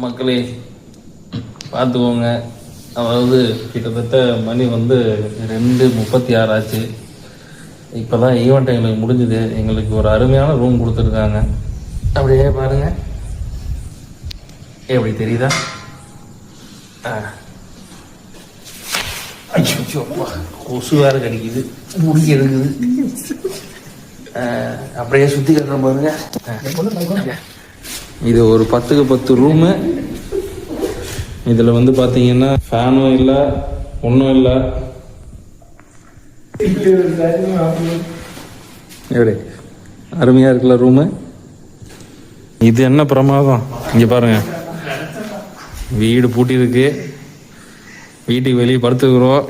மக்களே பார்த்துக்கோங்க. அதாவது கிட்டத்தட்ட மணி வந்து 2:36 ஆச்சு. இப்போ தான் ஈவெண்ட் எங்களுக்கு முடிஞ்சுது. எங்களுக்கு ஒரு அருமையான ரூம் கொடுத்துருக்காங்க. அப்படியே பாருங்க, எப்படி தெரியுதா? ஐயோ, கொசு வேற கடிக்குது, முடிக்க இருக்குது. அப்படியே சுற்றி கட்டுற பாருங்க. இது ஒரு 10க்கு 10 ரூமு. இதில் வந்து பார்த்தீங்கன்னா ஃபேனும் இல்லை, ஒன்றும் இல்லை. எப்படி அருமையாக இருக்குல்ல ரூமு. இது என்ன பிரமாதம், இங்கே பாருங்க, வீடு பூட்டி இருக்கு, வீட்டுக்கு வெளியே படுத்துக்கிறோம்.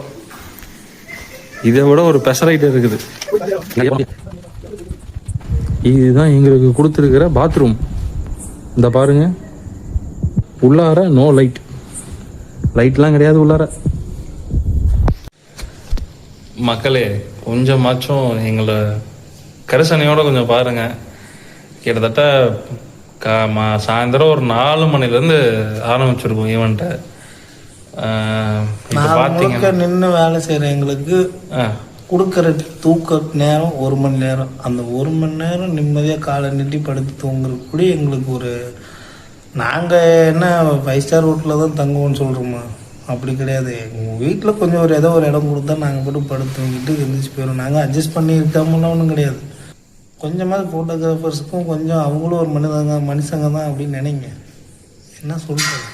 இதை விட ஒரு ஸ்பெஷலைட் இருக்குது. இதுதான் எங்களுக்கு கொடுத்துருக்கிற பாத்ரூம். இந்த பாருங்க, உள்ளார நோ லைட்லாம் கிடையாது உள்ளார. மக்களே, கொஞ்சமாச்சும் எங்களை கரிசனையோட கொஞ்சம் பாருங்க. கிட்டத்தட்ட சாயந்தரம் ஒரு 4 மணிலேருந்து ஆரம்பிச்சிருக்கோம் ஈவெண்ட்டை. பார்த்தீங்கன்னா நின்று வேலை செய்கிற எங்களுக்கு கொடுக்குற தூக்க நேரம் 1 மணி நேரம். அந்த 1 மணி நேரம் நிம்மதியாக காலை நீட்டி படுத்து தூங்குறது கூட எங்களுக்கு ஒரு, நாங்கள் என்ன 5 ஸ்டார் ஹோட்டலில் தான் தங்குவோம்னு சொல்கிறோமா? அப்படி கிடையாது. எங்கள் வீட்டில் கொஞ்சம் ஏதோ ஒரு இடம் கொடுத்தா நாங்கள் போட்டு படுத்து தூங்கிட்டு எழுந்திரிச்சு போயிடும். நாங்கள் அட்ஜஸ்ட் பண்ணி இருக்காமலாம் ஒன்றும் கிடையாது. கொஞ்சமாவது ஃபோட்டோகிராஃபர்ஸுக்கும் கொஞ்சம் அவங்களும் ஒரு மனுஷங்க தான் அப்படின்னு நினைங்க. என்ன சொல்கிறது?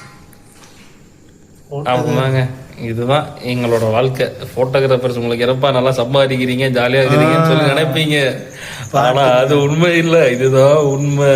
ஆமாங்க, இதுதான் எங்களோட வாழ்க்கை. போட்டோகிராஃபர்ஸ் உங்களுக்கு இறப்பா நல்லா சம்பாதிக்கிறீங்க, ஜாலியா இருக்கிறீங்கன்னு சொல்லி நினைப்பீங்க. ஆனா அது உண்மை இல்லை, இதுதான் உண்மை.